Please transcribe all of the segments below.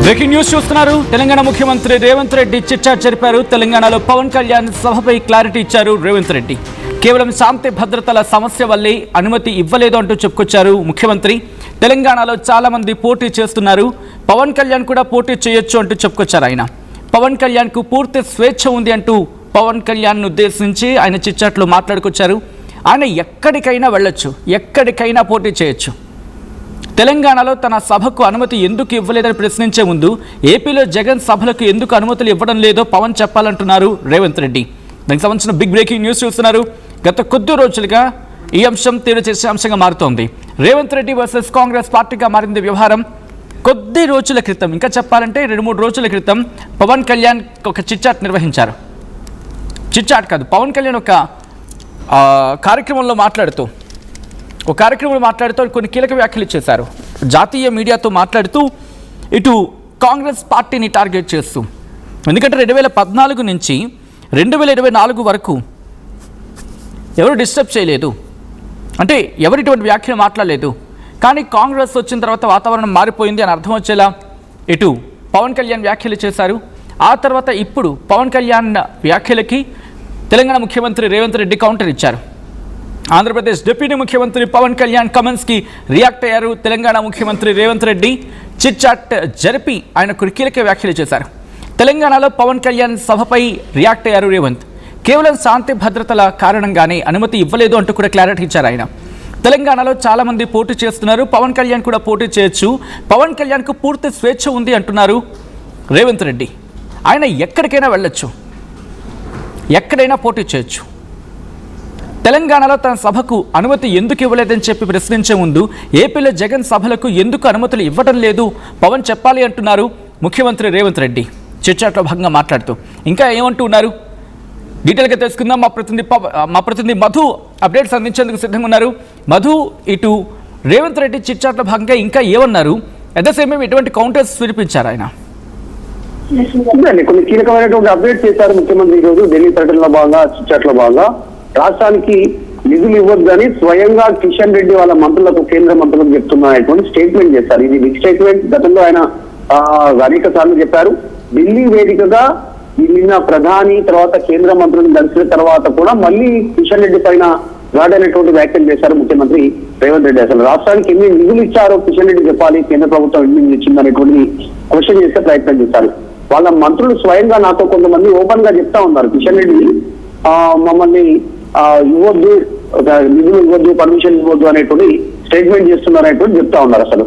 Breaking news చూస్తున్నారు. తెలంగాణ ముఖ్యమంత్రి Revanth Reddy chit-chat జరిపారు. తెలంగాణలో పవన్ కళ్యాణ్ సభపై క్లారిటీ ఇచ్చారు రేవంత్ రెడ్డి. కేవలం శాంతి భద్రతల సమస్య వల్లే అనుమతి ఇవ్వలేదు అంటూ చెప్పుకొచ్చారు ముఖ్యమంత్రి. తెలంగాణలో చాలా మంది పోటీ చేస్తున్నారు, పవన్ కళ్యాణ్ కూడా పోటీ చేయొచ్చు అంటూ చెప్పుకొచ్చారు ఆయన. పవన్ కళ్యాణ్కు పూర్తి స్వేచ్ఛ ఉంది అంటూ పవన్ కళ్యాణ్ను ఉద్దేశించి ఆయన చిట్చాట్లో మాట్లాడుకొచ్చారు. ఆయన ఎక్కడికైనా వెళ్ళొచ్చు, ఎక్కడికైనా పోటీ చేయొచ్చు. తెలంగాణలో తన సభకు అనుమతి ఎందుకు ఇవ్వలేదని ప్రశ్నించే ముందు ఏపీలో జగన్ సభలకు ఎందుకు అనుమతులు ఇవ్వడం లేదో పవన్ చెప్పాలంటున్నారు రేవంత్ రెడ్డి. దానికి సంబంధించిన బిగ్ బ్రేకింగ్ న్యూస్ చూస్తున్నారు. గత కొద్ది రోజులుగా ఈ అంశం తీవ్ర చర్చాంశంగా మారుతోంది. రేవంత్ రెడ్డి వర్సెస్ కాంగ్రెస్ పార్టీగా మారింది వ్యవహారం. కొద్ది రోజుల క్రితం, ఇంకా చెప్పాలంటే 2-3 రోజుల క్రితం పవన్ కళ్యాణ్ ఒక చిట్చాట్ నిర్వహించారు. చిట్చాట్ కాదు, పవన్ కళ్యాణ్ ఒక కార్యక్రమంలో మాట్లాడుతూ కొన్ని కీలక వ్యాఖ్యలు చేశారు. జాతీయ మీడియాతో మాట్లాడుతూ ఇటు కాంగ్రెస్ పార్టీని టార్గెట్ చేస్తూ, ఎందుకంటే 2014 నుంచి 2024 వరకు ఎవరు డిస్టర్బ్ చేయలేదు, అంటే ఎవరు ఇటువంటి వ్యాఖ్యలు మాట్లాడలేదు. కానీ కాంగ్రెస్ వచ్చిన తర్వాత వాతావరణం మారిపోయింది అని అర్థం వచ్చేలా ఇటు పవన్ కళ్యాణ్ వ్యాఖ్యలు చేశారు. ఆ తర్వాత ఇప్పుడు పవన్ కళ్యాణ్ వ్యాఖ్యలకి తెలంగాణ ముఖ్యమంత్రి రేవంత్ రెడ్డి కౌంటర్ ఇచ్చారు. ఆంధ్రప్రదేశ్ డిప్యూటీ ముఖ్యమంత్రి పవన్ కళ్యాణ్ కమెంట్స్కి రియాక్ట్ అయ్యారు తెలంగాణ ముఖ్యమంత్రి రేవంత్ రెడ్డి. చిట్చాట్ జరిపి ఆయన కీలక వ్యాఖ్యలు చేశారు. తెలంగాణలో పవన్ కళ్యాణ్ సభపై రియాక్ట్ అయ్యారు రేవంత్. కేవలం శాంతి భద్రతల కారణంగానే అనుమతి ఇవ్వలేదు అంటూ కూడా క్లారిటీ ఇచ్చారు ఆయన. తెలంగాణలో చాలామంది పోటీ చేస్తున్నారు, పవన్ కళ్యాణ్ కూడా పోటీ చేయొచ్చు, పవన్ కళ్యాణ్కు పూర్తి స్వేచ్ఛ ఉంది అంటున్నారు రేవంత్ రెడ్డి. ఆయన ఎక్కడికైనా వెళ్ళొచ్చు, ఎక్కడైనా పోటీ చేయొచ్చు. తెలంగాణలో తన సభకు అనుమతి ఎందుకు ఇవ్వలేదని చెప్పి ప్రశ్నించే ముందు ఏపీలో జగన్ సభలకు ఎందుకు అనుమతులు ఇవ్వడం లేదు పవన్ చెప్పాలి అంటున్నారు ముఖ్యమంత్రి రేవంత్ రెడ్డి. చిట్చాట్లో భాగంగా మాట్లాడుతూ ఇంకా ఏమంటూ ఉన్నారు డీటెయిల్గా తెలుసుకుందాం. మా ప్రతినిధి మధు అప్డేట్స్ అందించేందుకు సిద్ధంగా ఉన్నారు. మధు, ఇటు రేవంత్ రెడ్డి చిట్చాట్లో భాగంగా ఇంకా ఏమన్నారు, అట్ ద సేమ్ టైం ఎటువంటి కౌంటర్స్ వినిపించారు ఆయన? కొన్ని కీలకమైనటువంటి అప్డేట్ చేశారు ముఖ్యమంత్రి ఈ రోజు ఢిల్లీ పర్యటనలో భాగంగా. చిట్చాట్లో భాగంగా రాష్ట్రానికి నిధులు ఇవ్వద్దని స్వయంగా కిషన్ రెడ్డి వాళ్ళ మంత్రులకు, కేంద్ర మంత్రులకు చెప్తున్నటువంటి స్టేట్మెంట్ చేశారు. ఇది బిగ్ స్టేట్మెంట్. గతంలో ఆయన అనేక సార్లు చెప్పారు. ఢిల్లీ వేదికగా నిన్న ప్రధాని తర్వాత కేంద్ర మంత్రులను కలిసిన తర్వాత కూడా మళ్ళీ కిషన్ రెడ్డి పైన రాడైనటువంటి వ్యాఖ్యలు చేశారు ముఖ్యమంత్రి రేవంత్ రెడ్డి. అసలు రాష్ట్రానికి ఎన్ని నిధులు ఇచ్చారో కిషన్ రెడ్డి చెప్పాలి, కేంద్ర ప్రభుత్వం ఎన్ని ఇచ్చిందనేటువంటి క్వశ్చన్ చేసే ప్రయత్నం చేశారు. వాళ్ళ మంత్రులు స్వయంగా నాతో కొంతమంది ఓపెన్ గా చెప్తా ఉన్నారు, కిషన్ రెడ్డి మమ్మల్ని ఇవ్వద్దు, నిధులు ఇవ్వద్దు, పర్మిషన్ ఇవ్వద్దు అనేటువంటి స్టేట్మెంట్ చేస్తున్నారు అనేటువంటి చెప్తా ఉన్నారు. అసలు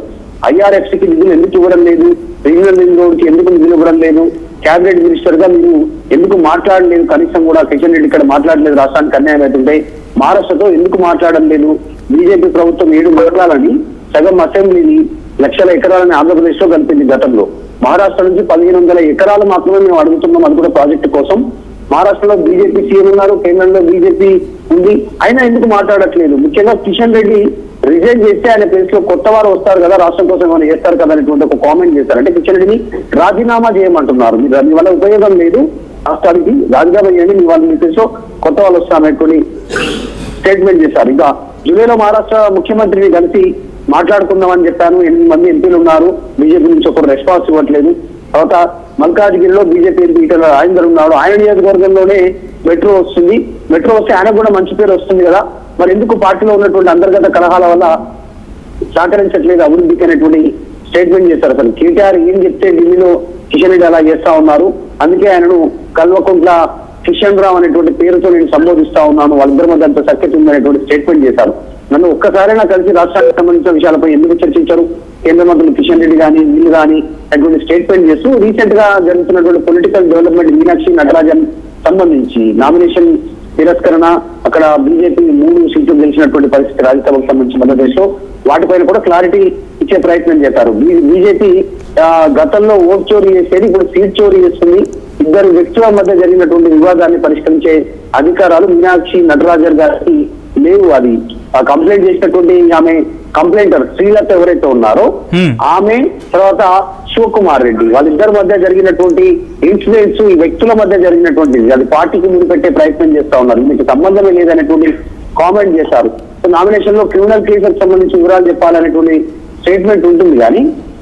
ఐఆర్ఎఫ్సికి నిధులు ఎందుకు ఇవ్వడం లేదు, రీజనల్ రింగ్ రోడ్ కి ఎందుకు నిధులు ఇవ్వడం లేదు, క్యాబినెట్ మినిస్టర్ గా మీరు ఎందుకు మాట్లాడలేదు, కనీసం కూడా కిషన్ రెడ్డి ఇక్కడ మాట్లాడలేదు, రాష్ట్రానికి అన్యాయం అవుతుంటే మహారాష్ట్రతో ఎందుకు మాట్లాడడం లేదు, బీజేపీ ప్రభుత్వం 7 మండలాలని సగం అసెంబ్లీని లక్షల ఎకరాలని ఆంధ్రప్రదేశ్ లో కలిపింది. గతంలో మహారాష్ట్ర నుంచి 1500 ఎకరాలు మాత్రమే మేము అడుగుతున్నాం, అది కూడా ప్రాజెక్టు కోసం. మహారాష్ట్రలో బీజేపీ సీఎం ఉన్నారు, కేంద్రంలో బీజేపీ ఉంది, అయినా ఎందుకు మాట్లాడట్లేదు? ముఖ్యంగా కిషన్ రెడ్డి రిజైన్ చేస్తే ఆయన ప్లేస్ లో కొత్త వారు వస్తారు కదా, రాష్ట్రం కోసం ఏమైనా చేస్తారు కదా అనేటువంటి ఒక కామెంట్ చేశారు. అంటే కిషన్ రెడ్డిని రాజీనామా చేయమంటున్నారు, మీ వల్ల ఉపయోగం లేదు, రాష్ట్రానికి రాజీనామా చేయండి, మీ వాళ్ళ ప్లేస్ లో కొత్త వాళ్ళు వస్తారనేటువంటి స్టేట్మెంట్ చేశారు. ఇంకా జూలైలో మహారాష్ట్ర ముఖ్యమంత్రిని కలిసి మాట్లాడుకుందామని చెప్పాను, 8 మంది ఎంపీలు ఉన్నారు, బీజేపీ నుంచి ఒకరు రెస్పాన్స్ ఇవ్వట్లేదు. తర్వాత మల్కాజ్గిరిలో బీజేపీ ఎంపీ ఈటల రాజేందర్ ఉన్నాడు, ఆయన నియోజకవర్గంలోనే మెట్రో వస్తుంది, మెట్రో వస్తే ఆయనకు కూడా మంచి పేరు వస్తుంది కదా, మరి ఎందుకు పార్టీలో ఉన్నటువంటి అంతర్గత కలహాల వల్ల సహకరించట్లేదు అభివృద్ధికి అనేటువంటి స్టేట్మెంట్ చేశారు. అసలు కేటీఆర్ ఏం చెప్తే ఢిల్లీలో కిషన్ రెడ్డి అలా చేస్తా ఉన్నారు, అందుకే ఆయనను కల్వకుంట్ల కిషన్ రావు అనేటువంటి పేరుతో నేను సంబోధిస్తా ఉన్నాను, వాళ్ళిద్దరి మధ్య అంత సఖ్యత ఉందనేటువంటి స్టేట్మెంట్ చేశారు. నన్ను ఒక్కసారైనా కలిసి రాష్ట్రానికి సంబంధించిన విషయాలపై ఎందుకు చర్చించారు కేంద్ర మంత్రులు కిషన్ రెడ్డి కానీ వీళ్ళు కానీ అటువంటి స్టేట్మెంట్ చేస్తూ రీసెంట్ గా జరుగుతున్నటువంటి పొలిటికల్ డెవలప్మెంట్ మీనాక్షి నటరాజన్ సంబంధించి నామినేషన్ తిరస్కరణ, అక్కడ బీజేపీ 3 సీట్లు గెలిచినటువంటి పరిస్థితి రాజ్యసభకు సంబంధించి మధ్యప్రదేశ్ లో, వాటిపైన కూడా క్లారిటీ ఇచ్చే ప్రయత్నం చేశారు. బీజేపీ గతంలో ఓట్ చోరీ చేసేది, ఇప్పుడు సీట్ చోరీ చేస్తుంది. ఇద్దరు వ్యక్తుల మధ్య జరిగినటువంటి వివాదాన్ని పరిష్కరించే అధికారాలు మీనాక్షి నటరాజన్ గారికి లేవు. అది కంప్లైంట్ చేసినటువంటి ఆమె కంప్లైంటర్ శ్రీలత ఎవరైతే ఉన్నారో ఆమె, తర్వాత శివకుమార్ రెడ్డి, వాళ్ళిద్దరి మధ్య జరిగినటువంటి ఇన్సిడెంట్స్ ఈ వ్యక్తుల మధ్య జరిగినటువంటిది, అది పార్టీకి ముందు పెట్టే ప్రయత్నం చేస్తా ఉన్నారు, మీకు సంబంధమే లేదనేటువంటి కామెంట్ చేశారు. నామినేషన్ లో క్రిమినల్ కేసులకు సంబంధించి వివరాలు చెప్పాలనేటువంటి స్టేట్మెంట్ ఉంటుంది, కానీ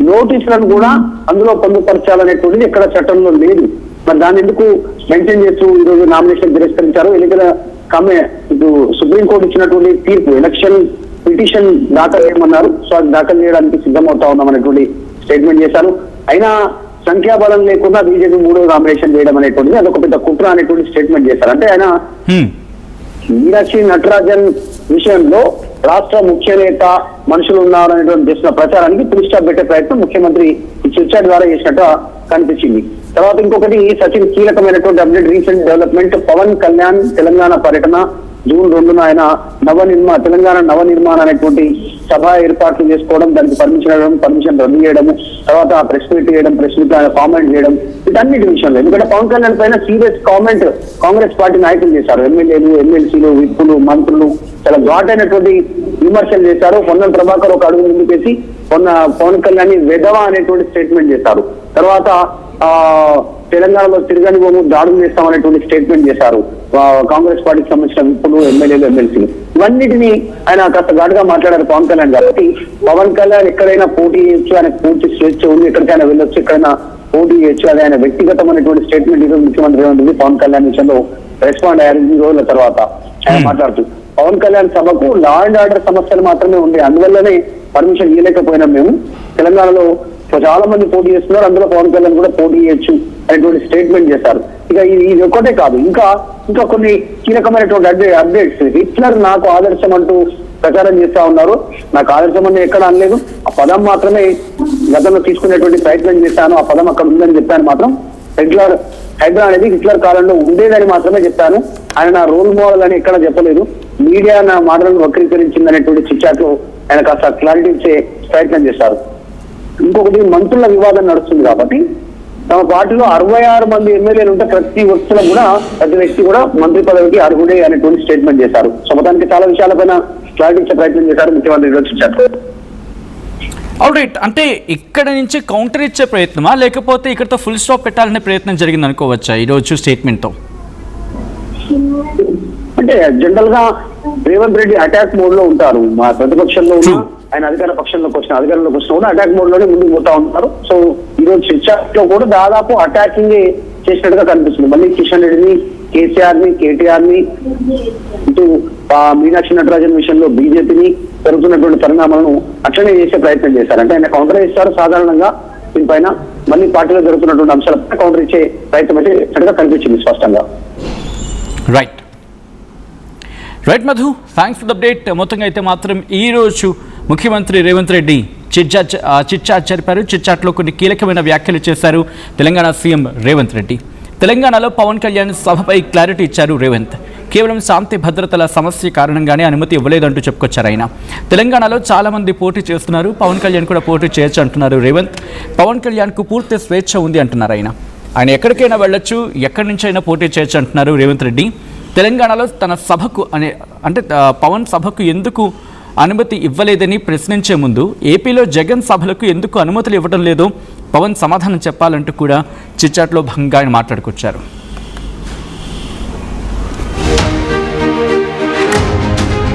నోటీసులను కూడా అందులో పొందుపరచాలనేటువంటిది ఎక్కడ చట్టంలో లేదు. మరి దాన్ని ఎందుకు మెన్షన్ చేస్తూ ఈ రోజు నామినేషన్ తిరస్కరించారు? ఎన్నికల ఇటు సుప్రీంకోర్టు ఇచ్చినటువంటి తీర్పు ఎలక్షన్ పిటిషన్ దాఖలు చేయమన్నారు. సో అది దాఖలు చేయడానికి సిద్ధమవుతా ఉన్నాం అనేటువంటి స్టేట్మెంట్ చేశారు. అయినా సంఖ్యాబలం లేకుండా బీజేపీ 3వ నామినేషన్ చేయడం అనేటువంటిది అదొక పెద్ద కుట్ర అనేటువంటి స్టేట్మెంట్ చేశారు. అంటే ఆయన మీనాక్షి నటరాజన్ విషయంలో రాష్ట్ర ముఖ్య నేత మనుషులు ఉన్నారనేటువంటి చేసిన ప్రచారానికి పులి స్టాప్ పెట్టే ప్రయత్నం ముఖ్యమంత్రి ఈ చర్చ ద్వారా చేసినట్టు కనిపించింది. తర్వాత ఇంకొకటి సచిన్ కీలకమైనటువంటి update, recent development, Pawan Kalyan Telangana పర్యటన జూన్ 2న ఆయన తెలంగాణ నవనిర్మాణ అనేటువంటి సభ ఏర్పాట్లు చేసుకోవడం, దానికి పర్మిషన్ రద్దు చేయడము, తర్వాత ప్రెస్ మీట్ చేయడం, ప్రెస్ మీట్ కామెంట్ చేయడం, వీటన్నిటి విషయంలో. ఎందుకంటే పవన్ కళ్యాణ్ పైన సీరియస్ కామెంట్ కాంగ్రెస్ పార్టీ నాయకులు చేశారు. ఎమ్మెల్యేలు, ఎమ్మెల్సీలు, విప్పులు, మంత్రులు చాలా ఘాటైనటువంటి విమర్శలు చేశారు. పొన్నం ప్రభాకర్ ఒక అడుగు ముందుకేసి పవన్ కళ్యాణ్ వెధవ అనేటువంటి స్టేట్మెంట్ చేశారు. తర్వాత తెలంగాణలో తిరగని భూము దాడులు చేస్తామనేటువంటి స్టేట్మెంట్ చేశారు కాంగ్రెస్ పార్టీకి సంబంధించిన విప్పులు, ఎమ్మెల్యేలు, ఎమ్మెల్సీలు. ఇవన్నిటినీ ఆయన కాస్త ఘాటుగా మాట్లాడారు పవన్ కళ్యాణ్. కాబట్టి పవన్ కళ్యాణ్ ఎక్కడైనా పోటీ చేయొచ్చు, ఆయనకు పూర్తి స్వేచ్ఛ ఉంది, ఎక్కడికైనా వెళ్ళొచ్చు, ఎక్కడైనా పోటీ చేయొచ్చు. అది ఆయన వ్యక్తిగతమైనటువంటి స్టేట్మెంట్ ఈరోజు ముఖ్యమంత్రి రేవంత్ రెడ్డి పవన్ కళ్యాణ్ విషయంలో రెస్పాండ్ అయ్యారు. ఈ రోజుల తర్వాత ఆయన మాట్లాడుతూ పవన్ కళ్యాణ్ సభకు లా అండ్ ఆర్డర్ సమస్యలు మాత్రమే ఉంది, అందువల్లనే పర్మిషన్ ఇవ్వలేకపోయినాం. మేము తెలంగాణలో చాలా మంది పోటీ చేస్తున్నారు, అందులో పవన్ కళ్యాణ్ కూడా పోటీ చేయొచ్చు అనేటువంటి స్టేట్మెంట్ చేశారు. ఇక ఇది ఒక్కటే కాదు, ఇంకా కొన్ని కీలకమైనటువంటి అప్డేట్స్. హిట్లర్ నాకు ఆదర్శం అంటూ ప్రచారం చేస్తా ఉన్నారు. నాకు ఆదర్శం అని ఎక్కడ అనలేదు, ఆ పదం మాత్రమే గతంలో తీసుకునేటువంటి ప్రయత్నం చేశాను. ఆ పదం అక్కడ ఉందని చెప్పాను. మాత్రం హైడ్రా అనేది హిట్లర్ కాలంలో ఉండేదని మాత్రమే చెప్పాను. ఆయన నా రోల్ మోడల్ అని ఎక్కడ చెప్పలేదు. మీడియా నా మాటలను వక్రీకరించింది అనేటువంటి చిట్చాట్లో ఆయన కాస్త క్లారిటీ ఇచ్చే ప్రయత్నం చేశారు. ఇంకొకటి, మంత్రుల వివాదం నడుస్తుంది కాబట్టి తమ పార్టీలో 66 మంది ఎమ్మెల్యేలు ఉంటే ప్రతి వ్యక్తి కూడా మంత్రి పదవికి అర్హుడే అనేటువంటి స్టేట్మెంట్ చేశారు. సో మొత్తానికి చాలా విషయాలపైన క్లారిటీ ఇచ్చే ప్రయత్నం చేశారు ముఖ్యమంత్రి ఈరోజు. ఆల్రైట్, అంటే ఇక్కడ నుంచి కౌంటర్ ఇచ్చే ప్రయత్నమా, లేకపోతే ఇక్కడతో ఫుల్ స్టాప్ పెట్టాలనే ప్రయత్నం జరిగింది అనుకోవచ్చా ఈరోజు స్టేట్మెంట్తో? అంటే జనరల్ గా రేవంత్ రెడ్డి అటాక్ మోడ్ లో ఉంటారు. మా ప్రతిపక్షంలో ఉన్న ఆయన అధికారంలోకి వచ్చిన కూడా అటాక్ మోడ్ లోనే ముందుకు పోతా ఉంటారు. సో ఈ రోజు చర్చలో కూడా దాదాపు అటాకింగ్ చేసినట్టుగా కనిపిస్తుంది. మళ్ళీ కిషన్ రెడ్డిని, కేసీఆర్ ని, కేటీఆర్ ని, ఇటు మీనాక్షి నటరాజన్ విషయంలో బీజేపీని జరుగుతున్నటువంటి పరిణామాలను అట్లనే చేసే ప్రయత్నం చేశారు. అంటే ఆయన కౌంటర్ ఇస్తారు సాధారణంగా దీనిపైన, మళ్ళీ పార్టీలో జరుగుతున్నటువంటి అంశాలపై కౌంటర్ ఇచ్చే ప్రయత్నం అయితే కనిపించింది స్పష్టంగా. Right Madhu, thanks for the update. మొత్తంగా అయితే మాత్రం ఈరోజు ముఖ్యమంత్రి రేవంత్ రెడ్డి చిట్చాట్ జరిపారు. చిట్చాట్లో కొన్ని కీలకమైన వ్యాఖ్యలు చేశారు తెలంగాణ సీఎం రేవంత్ రెడ్డి. తెలంగాణలో పవన్ కళ్యాణ్ సభపై క్లారిటీ ఇచ్చారు రేవంత్. కేవలం శాంతి భద్రతల సమస్య కారణంగానే అనుమతి ఇవ్వలేదంటూ చెప్పుకొచ్చారు ఆయన. తెలంగాణలో చాలామంది పోటీ చేస్తున్నారు, పవన్ కళ్యాణ్ కూడా పోటీ చేయొచ్చు అంటున్నారు రేవంత్. పవన్ కళ్యాణ్కు పూర్తి స్వేచ్ఛ ఉంది అంటున్నారు ఆయన ఎక్కడికైనా వెళ్ళొచ్చు, ఎక్కడి నుంచి అయినా పోటీ చేయొచ్చు అంటున్నారు రేవంత్ రెడ్డి. తెలంగాణలో తన సభకు అంటే పవన్ సభకు ఎందుకు అనుమతి ఇవ్వలేదని ప్రశ్నించే ముందు ఏపీలో జగన్ సభలకు ఎందుకు అనుమతులు ఇవ్వడం లేదో పవన్ సమాధానం చెప్పాలంటూ కూడా చిట్చాట్లో భాగంగా ఆయన మాట్లాడుకొచ్చారు.